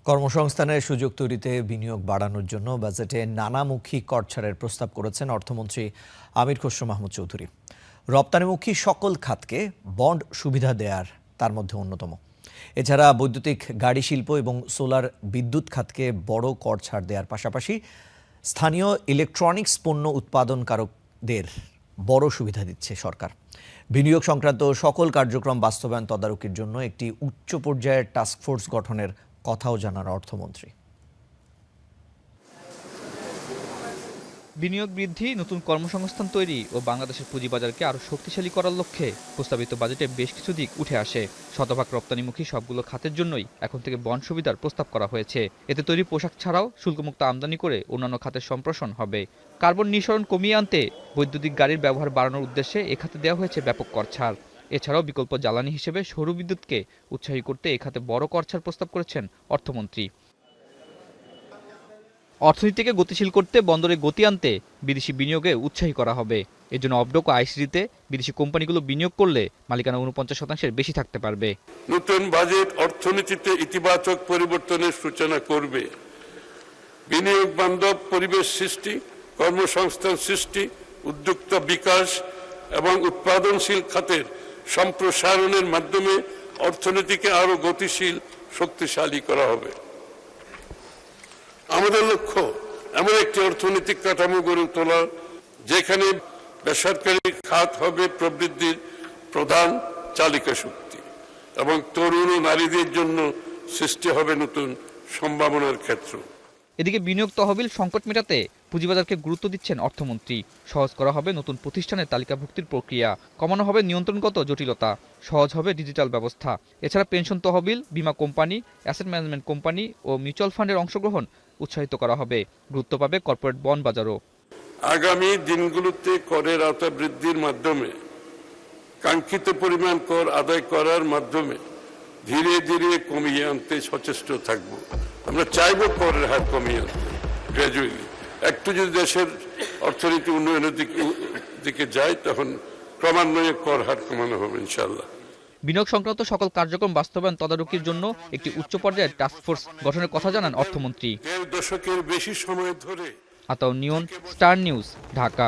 কর্মসংস্থানের সুযোগ তৈরিতে বিনিয়োগ বাড়ানোর জন্য বাজেটে নানামুখী কর ছাড়ের প্রস্তাব করেছেন অর্থমন্ত্রী আমির খসরু মাহমুদ চৌধুরী। রপ্তানিমুখী সকল খাতকে বন্ড সুবিধা দেয়ার তার মধ্যে অন্যতম। এছাড়া বৈদ্যুতিক গাড়ি শিল্প এবং সোলার বিদ্যুৎ খাতকে বড় কর ছাড় দেওয়ার পাশাপাশি স্থানীয় ইলেকট্রনিক্স পণ্য উৎপাদনকারকদের বড় সুবিধা দিচ্ছে সরকার। বিনিয়োগ সংক্রান্ত সকল কার্যক্রম বাস্তবায়ন তদারকির জন্য একটি উচ্চ পর্যায়ের টাস্কফোর্স গঠনের কথাও জানান অর্থমন্ত্রী। বিনিয়োগ বৃদ্ধি, নতুন কর্মসংস্থান তৈরি ও বাংলাদেশের পুঁজিবাজারকে আরও শক্তিশালী করার লক্ষ্যে প্রস্তাবিত বাজেটে বেশ কিছু দিক উঠে আসে। শতভাগ রপ্তানিমুখী সবগুলো খাতের জন্যই এখন থেকে বন্ড সুবিধার প্রস্তাব করা হয়েছে। এতে তৈরি পোশাক ছাড়াও শুল্কমুক্ত আমদানি করে অন্যান্য খাতের সম্প্রসারণ হবে। কার্বন নিঃসরণ কমিয়ে আনতে বৈদ্যুতিক গাড়ির ব্যবহার বাড়ানোর উদ্দেশ্যে এ খাতে দেওয়া হয়েছে ব্যাপক কর ছাড়। এছাড়াও বিকল্প জ্বালানি হিসেবে সৌর বিদ্যুৎকে উৎসাহী করতে এ খাতে বড় কর ছাড় প্রস্তাব করেছেন অর্থমন্ত্রী। অর্থনীতিকে গতিশীল করতে বন্দরে গতি আনতে বিদেশি বিনিয়োগে উৎসাহী করা হবে। এজন্য অবডক ও আইসিডিতে বিদেশি কোম্পানিগুলো বিনিয়োগ করলে মালিকানা 49% বেশি থাকতে পারবে। নতুন বাজেট অর্থনীতিতে ইতিবাচক পরিবর্তনের সূচনা করবে। বিনিয়োগ বান্ধব পরিবেশ সৃষ্টি, কর্মসংস্থান সৃষ্টি, উদ্যোক্তা বিকাশ এবং উৎপাদনশীল খাতের সম্প্রসারণের মাধ্যমে অর্থনীতিকে আরো গতিশীল, শক্তিশালী করা হবে। আমাদের লক্ষ্য এমন একটি অর্থনৈতিক কাঠামো গড়ে তোলা যেখানে বেসরকারি খাত হবে প্রবৃদ্ধির প্রধান চালিকা শক্তি এবং তরুণ ও নারীদের জন্য সৃষ্টি হবে নতুন সম্ভাবনার ক্ষেত্র। এদিকে বিনিয়োগ তহবিল সংকট মেটাতে পুঁজিবাজারকে গুরুত্ব দিচ্ছেন অর্থমন্ত্রী। সহজ করা হবে নতুন প্রতিষ্ঠানের তালিকাভুক্তির প্রক্রিয়া, কমানো হবে নিয়ন্ত্রণগত জটিলতা, সহজ হবে ডিজিটাল ব্যবস্থা। এছাড়া পেনশন তহবিল, বীমা কোম্পানি, অ্যাসেট ম্যানেজমেন্ট কোম্পানি ও মিউচুয়াল ফান্ডের অংশগ্রহণ উৎসাহিত করা হবে। গুরুত্ব পাবে কর্পোরেট বন্ড বাজারও। আগামী দিনগুলোতে করের আওতা বৃদ্ধির মাধ্যমে কাঙ্ক্ষিত পরিমাণ কর আদায় করার মাধ্যমে ধীরে ধীরে কমিয়ে আনতে সচেষ্ট থাকব। আমরা চাইব করের হার কমিয়ে আনতে গ্র্যাজুয়ালি। একটু যদি দেশের অর্থনীতি উন্নয়নের দিকে যায় তখন ক্রমান্বয়ে কর হার কমানো হবে ইনশাআল্লাহ। বিনিয়োগ সংক্রান্ত সকল কার্যক্রম বাস্তবায়ন তদারকির জন্য একটি উচ্চ পর্যায়ের টাস্কফোর্স গঠনের কথা জানান অর্থমন্ত্রী। 1.5 দশকের বেশি সময় ধরে। আতাউর নিয়ন, স্টার নিউজ, ঢাকা।